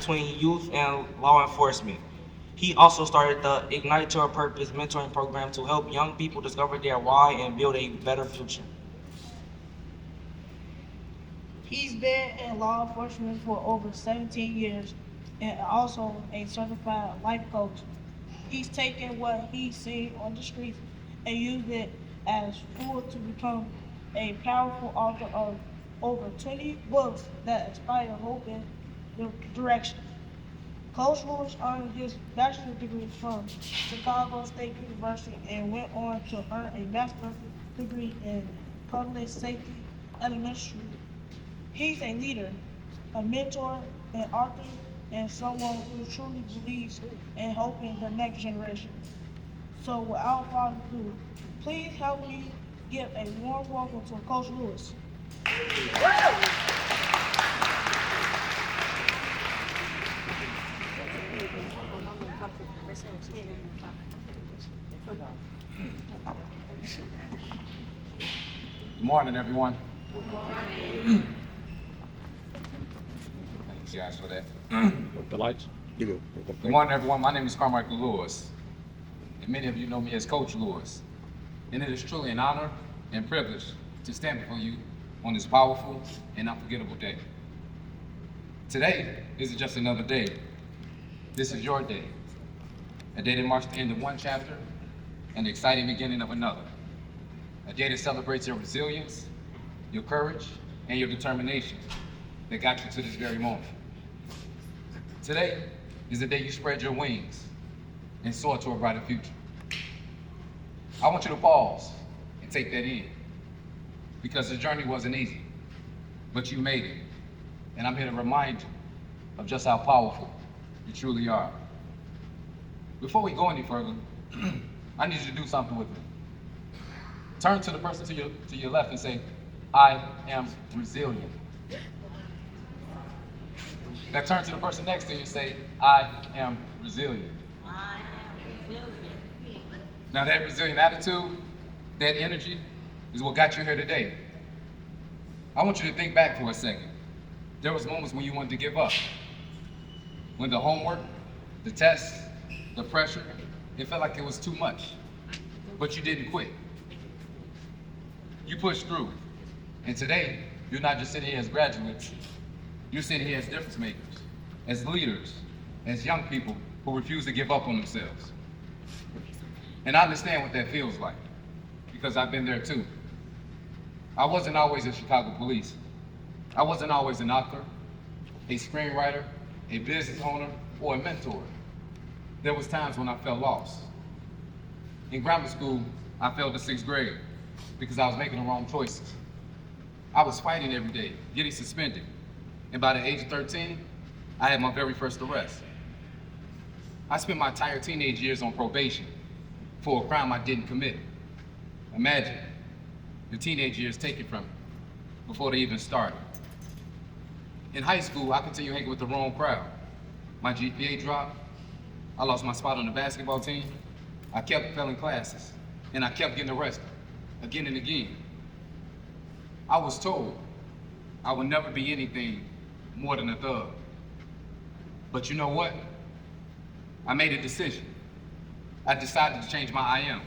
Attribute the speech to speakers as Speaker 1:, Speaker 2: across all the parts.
Speaker 1: between youth and law enforcement. He also started the Ignite to a Purpose mentoring program to help young people discover their why and build a better future.
Speaker 2: He's been in law enforcement for over 17 years and also a certified life coach. He's taken what he's seen on the streets and used it as fuel to become a powerful author of over 20 books that inspire hope and direction. Coach Lewis earned his bachelor's degree from Chicago State University and went on to earn a master's degree in public safety elementary. He's a leader, a mentor, an author, and someone who truly believes in helping the next generation. So without further ado, please help me give a warm welcome to Coach Lewis.
Speaker 3: Good morning, everyone. Thanks, guys, for that.
Speaker 4: The lights?
Speaker 3: Good morning, everyone. My name is Carmichael Lewis, and many of you know me as Coach Lewis. And it is truly an honor and privilege to stand before you on this powerful and unforgettable day. Today isn't just another day. This is your day. A day that marks the end of one chapter and the exciting beginning of another. A day that celebrates your resilience, your courage, and your determination that got you to this very moment. Today is the day you spread your wings and soar to a brighter future. I want you to pause and take that in, because the journey wasn't easy, but you made it. And I'm here to remind you of just how powerful you truly are. Before we go any further, I need you to do something with me. Turn to the person to your left and say, I am resilient. Now turn to the person next to you and say, I am resilient.
Speaker 5: I am resilient.
Speaker 3: Now that resilient attitude, that energy, is what got you here today. I want you to think back for a second. There was moments when you wanted to give up. When the homework, the tests, the pressure, it felt like it was too much. But you didn't quit. You pushed through. And today, you're not just sitting here as graduates, you're sitting here as difference makers, as leaders, as young people who refuse to give up on themselves. And I understand what that feels like, because I've been there too. I wasn't always a Chicago police. I wasn't always an author, a screenwriter, a business owner, or a mentor. There was times when I felt lost. In grammar school, I failed the 6th grade because I was making the wrong choices. I was fighting every day, getting suspended. And by the age of 13, I had my very first arrest. I spent my entire teenage years on probation for a crime I didn't commit. Imagine your teenage years taken from you before they even started. In high school, I continued hanging with the wrong crowd. My GPA dropped. I lost my spot on the basketball team. I kept failing classes, and I kept getting arrested again and again. I was told I would never be anything more than a thug. But you know what? I made a decision. I decided to change my I am.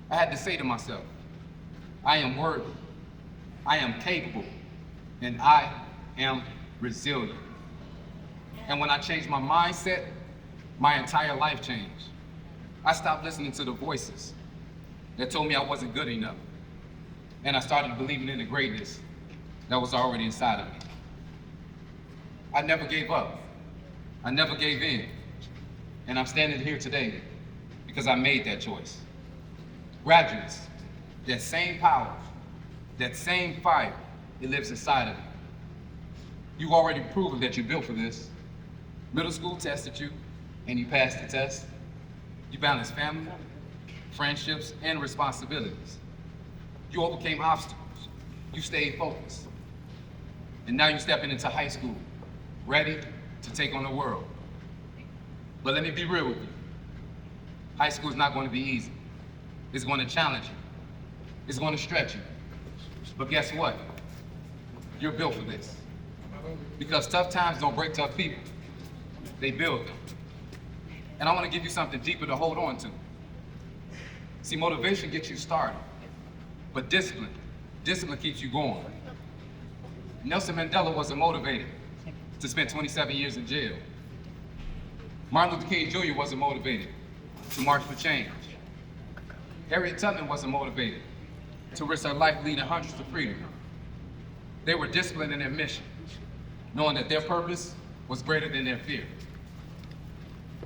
Speaker 3: I had to say to myself, I am worthy, I am capable, and I am resilient. And when I changed my mindset, my entire life changed. I stopped listening to the voices that told me I wasn't good enough. And I started believing in the greatness that was already inside of me. I never gave up. I never gave in. And I'm standing here today because I made that choice. Graduates, that same power, that same fire, it lives inside of you. You've already proven that you're built for this. Middle school tested you, and you passed the test. You balanced family, friendships, and responsibilities. You overcame obstacles. You stayed focused. And now you're stepping into high school, ready to take on the world. But let me be real with you. High school is not going to be easy. It's going to challenge you. It's going to stretch you. But guess what? You're built for this. Because tough times don't break tough people, they build them. And I want to give you something deeper to hold on to. See, motivation gets you started, but discipline keeps you going. Nelson Mandela wasn't motivated to spend 27 years in jail. Martin Luther King Jr. wasn't motivated to march for change. Harriet Tubman wasn't motivated to risk her life leading hundreds to freedom. They were disciplined in their mission, knowing that their purpose was greater than their fear.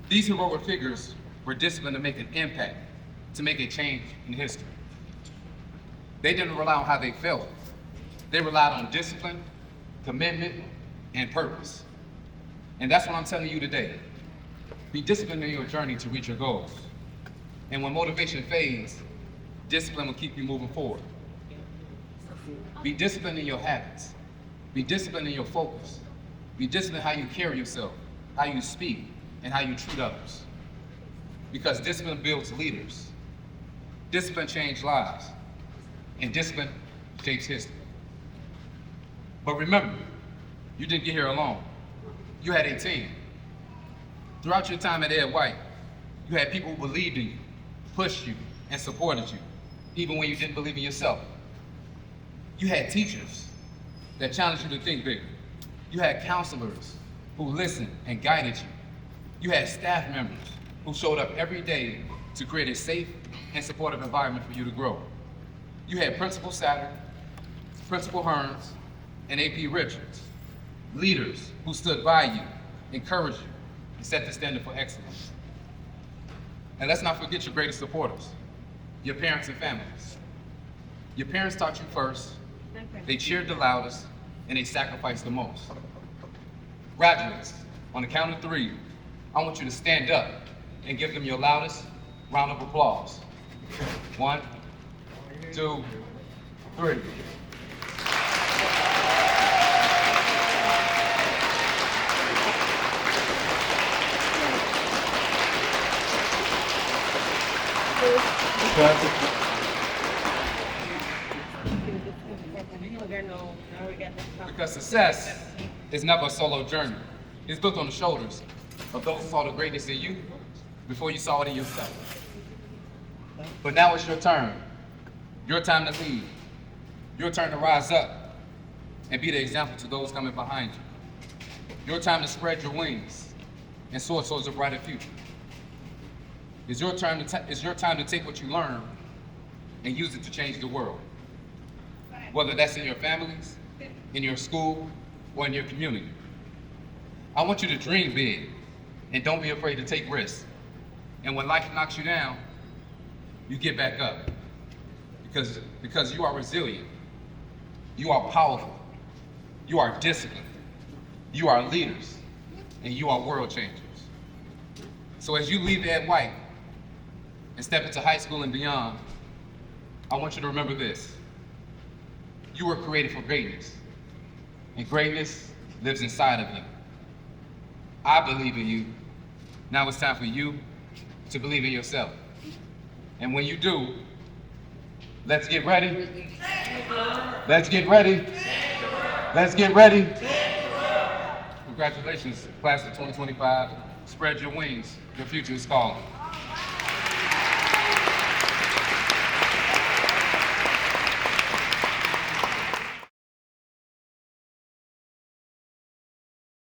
Speaker 3: These heroic figures were disciplined to make an impact, to make a change in history. They didn't rely on how they felt. They relied on discipline, commitment, and purpose. And that's what I'm telling you today. Be disciplined in your journey to reach your goals. And when motivation fades, discipline will keep you moving forward. Be disciplined in your habits. Be disciplined in your focus. Be disciplined how you carry yourself, how you speak, and how you treat others. Because discipline builds leaders. Discipline changes lives. And discipline shapes history. But remember, you didn't get here alone. You had a team. Throughout your time at Ed White, you had people who believed in you, pushed you, and supported you, even when you didn't believe in yourself. You had teachers that challenged you to think bigger. You had counselors who listened and guided you. You had staff members who showed up every day to create a safe and supportive environment for you to grow. You had Principal Saturn, Principal Hearns, and AP Richards, leaders who stood by you, encouraged you, and set the standard for excellence. And let's not forget your greatest supporters, your parents and families. Your parents taught you first, they cheered the loudest, and they sacrificed the most. Graduates, on the count of 3, I want you to stand up and give them your loudest round of applause. 1, 2, 3. Because success is never a solo journey. It's built on the shoulders of those who saw the greatness in you before you saw it in yourself. But now it's your turn. Your time to lead. Your turn to rise up and be the example to those coming behind you. Your time to spread your wings and soar towards a brighter future. It's your time to take what you learn and use it to change the world. Whether that's in your families, in your school, or in your community. I want you to dream big and don't be afraid to take risks. And when life knocks you down, you get back up. Because you are resilient. You are powerful. You are disciplined. You are leaders. And you are world changers. So as you leave Ed White and step into high school and beyond, I want you to remember this. You were created for greatness. And greatness lives inside of you. I believe in you. Now it's time for you to believe in yourself. And when you do, let's get ready. Let's get ready. Let's get ready. Congratulations, class of 2025. Spread your wings. Your future is calling.